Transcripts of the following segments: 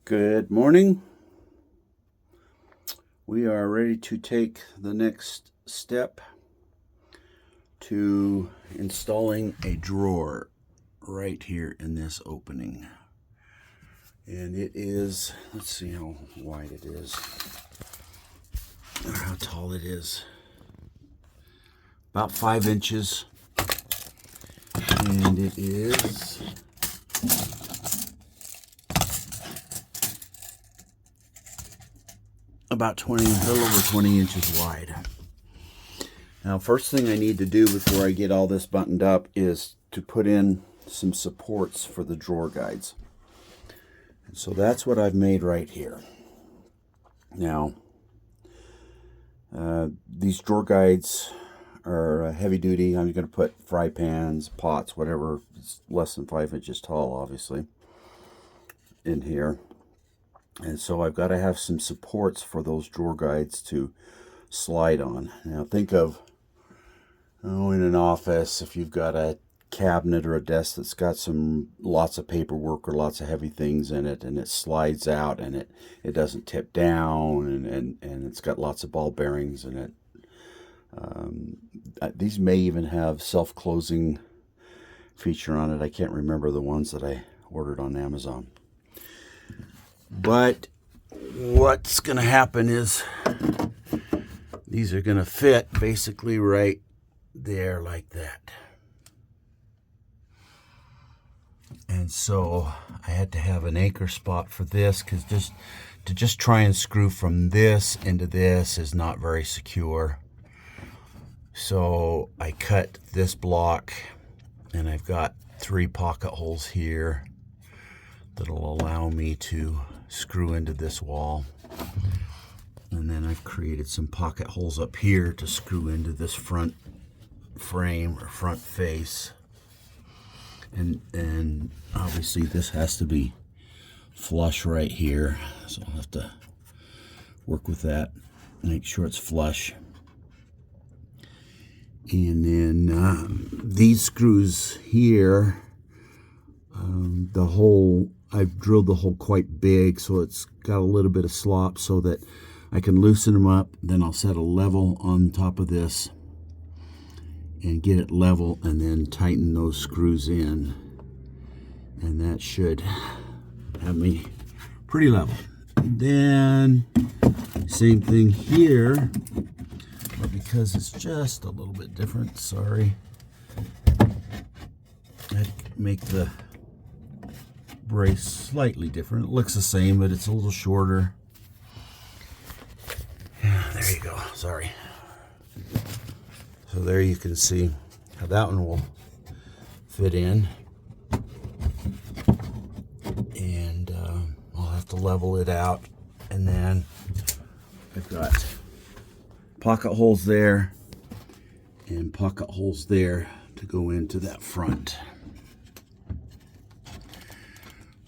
Good morning. We are ready to take the next step to installing a drawer right here in this opening. And it is, let's see how wide it is, or how tall it is. About 5 inches. And it is about a little over 20 inches wide. Now, first thing I need to do before I get all this buttoned up is to put in some supports for the drawer guides. And so that's what I've made right here. Now, these drawer guides are heavy duty. I'm going to put fry pans, pots, whatever. It's less than 5 inches tall, obviously, in here. And so I've got to have some supports for those drawer guides to slide on. Now think of, in an office, if you've got a cabinet or a desk that's got lots of paperwork or lots of heavy things in it, and it slides out and it doesn't tip down, and it's got lots of ball bearings in it. These may even have self-closing feature on it. I can't remember the ones that I ordered on Amazon. But what's going to happen is these are going to fit basically right there like that. And so I had to have an anchor spot for this, because just try and screw from this into this is not very secure. So I cut this block, and I've got 3 pocket holes here that'll allow me to screw into this wall. And then I've created some pocket holes up here to screw into this front frame or front face. And obviously this has to be flush right here, so I'll have to work with that, make sure it's flush. And then these screws here, the hole, I've drilled the hole quite big, so it's got a little bit of slop so that I can loosen them up. Then I'll set a level on top of this and get it level, and then tighten those screws in. And that should have me pretty level. And then same thing here, but because it's just a little bit different, sorry, I'd make the brace slightly different. It looks the same, but it's a little shorter. Yeah, there you go. Sorry. So there you can see how that one will fit in. And I'll have to level it out. And then I've got pocket holes there and pocket holes there to go into that front.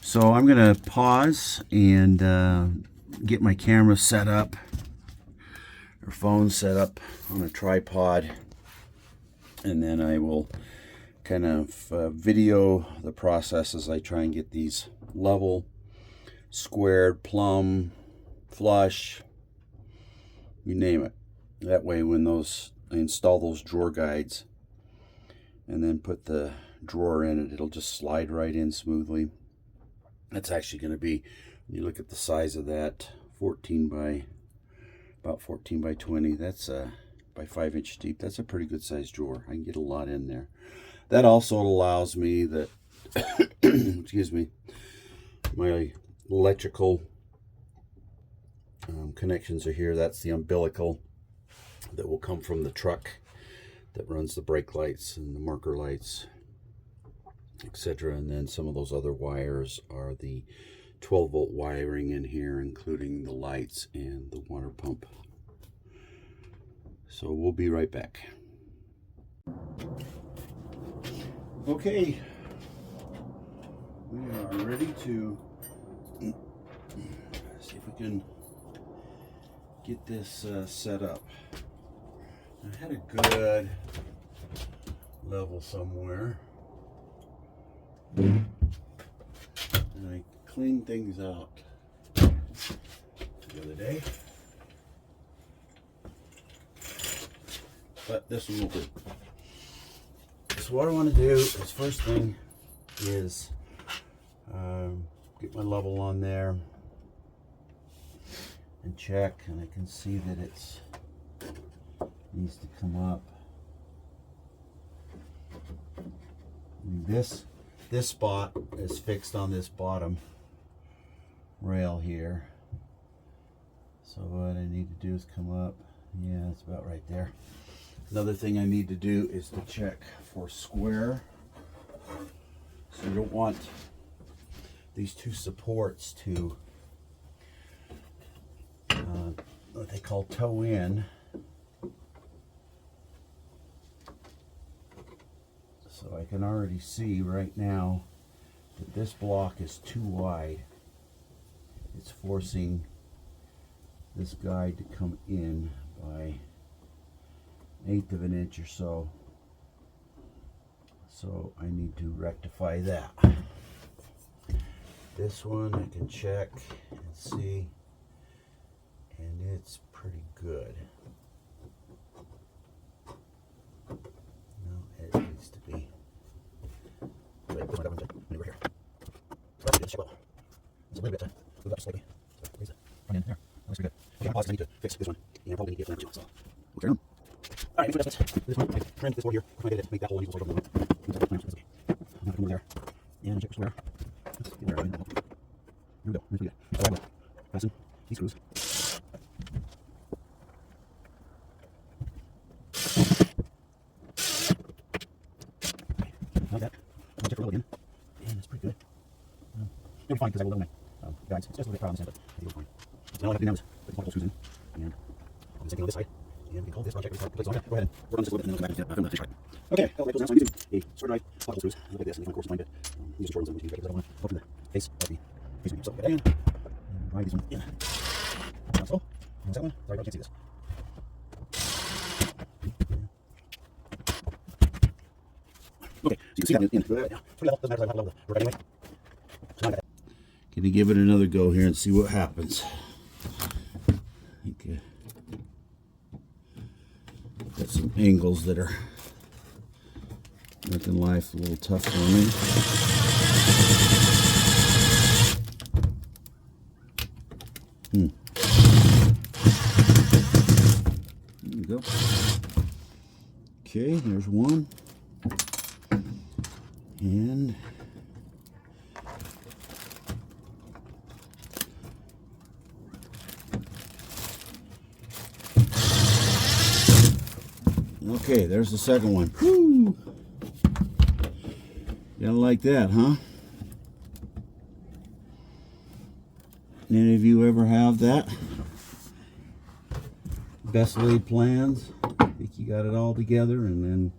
So I'm going to pause and get my camera set up, or phone set up on a tripod, and then I will kind of video the process as I try and get these level, squared, plumb, flush, you name it. That way when I install those drawer guides and then put the drawer in it, it'll just slide right in smoothly. That's actually going to be, when you look at the size of that, about 14 by 20. That's by 5 inch deep. That's a pretty good sized drawer. I can get a lot in there. That also allows me that, excuse me, my electrical connections are here. That's the umbilical that will come from the truck that runs the brake lights and the marker lights, etc. And then some of those other wires are the 12-volt wiring in here, including the lights and the water pump. So we'll be right back. Okay, we are ready to see if we can get this set up. I had a good level somewhere, and I cleaned things out the other day. But this one will do. So what I want to do is, first thing is get my level on there and check, and I can see that it's needs to come up. This spot is fixed on this bottom rail here. So what I need to do is come up. Yeah, it's about right there. Another thing I need to do is to check for square. So you don't want these two supports to what they call toe in. So I can already see right now that this block is too wide. It's forcing this guide to come in by 1/8 of an inch or so. So I need to rectify that. This one I can check and see, and it's pretty good. No, it needs to be. Wait, this one over here. So that's good. It's a little bit move up slightly. So raise it. Run in there. That's pretty good. Okay, I'm pausing. I need to fix this one. And I probably need to get that too. So we'll turn on. Alright, make some adjustments. This one, I trimmed this board here. I did it. Make that hole equal to the I'm not going to move there. And check for square. Let's get there. Here we go. Here's pretty good. Fasten these screws. Like that. I'll check for a again. And it's pretty good. It'll be fine because I will load my guides. It's just a little bit proud on this end, but I think it'll be fine. So now all I have to do now is put the multiple screws in. And I'll do the same thing on this side. And we can call this project. Go ahead and work on this a little bit and then we'll come back and fish right. Okay, I'll make those now. So I'm using a sword knife, buckle screws, like this, and of course, find it. Use a short ones because I don't want to open the face of the face medium. So get that in, and ride this one in. Now so, and that one. Sorry, I can't see this. Okay, so you can see that in. Pretty level, doesn't matter because I have level the work anyway. So now gonna give it another go here and see what happens. Okay. Got some angles that are making life a little tough for me. There we go. Okay, there's one. And okay, there's the second one. Woo! You gotta like that, huh? Any of you ever have that? Best laid plans? Think you got it all together and then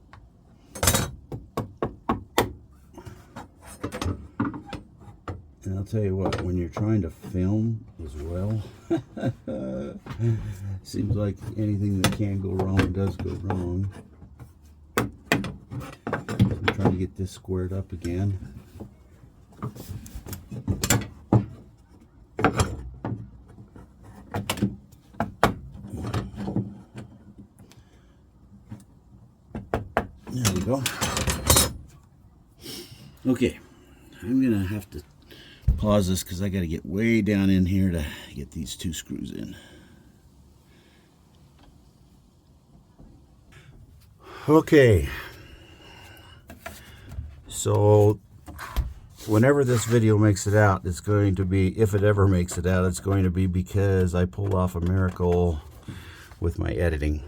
and I'll tell you what, when you're trying to film as well, seems like anything that can go wrong does go wrong. I'm trying to get this squared up again. There we go. Okay, I'm gonna have to pause this because I got to get way down in here to get these two screws in. Okay, so whenever this video makes it out, it's going to be, if it ever makes it out, it's going to be because I pulled off a miracle with my editing.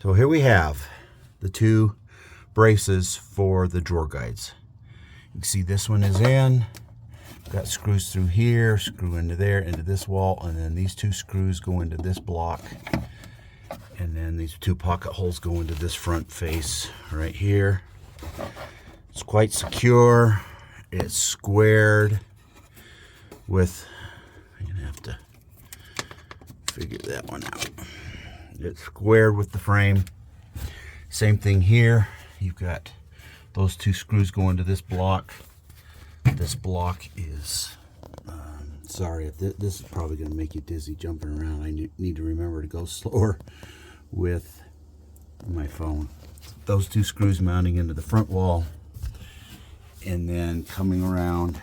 So here we have the two braces for the drawer guides. You can see this one is in, got screws through here, screw into there, into this wall, and then these two screws go into this block, and then these two pocket holes go into this front face right here. It's quite secure. It's squared with, I'm gonna have to figure that one out. It's squared with the frame. Same thing here. You've got those two screws go into this block. This block is, sorry, if this is probably going to make you dizzy jumping around. I need to remember to go slower with my phone. Those two screws mounting into the front wall, and then coming around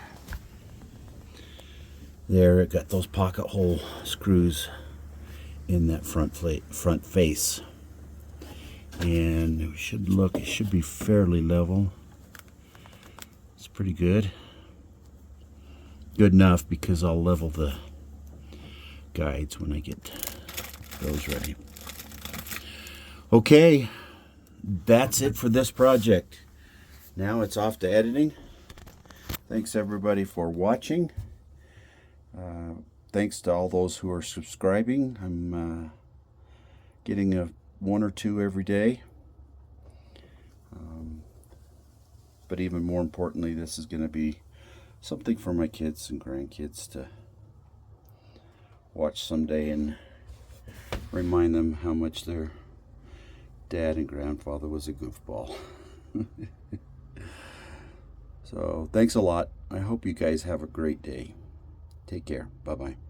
there, it got those pocket hole screws in that front face. And it should be fairly level. It's pretty good. Good enough because I'll level the guides when I get those ready. Okay, that's it for this project. Now it's off to editing. Thanks everybody for watching. Thanks to all those who are subscribing. I'm getting one or two every day. But even more importantly, this is going to be something for my kids and grandkids to watch someday and remind them how much their dad and grandfather was a goofball. So thanks a lot. I hope you guys have a great day. Take care. Bye-bye.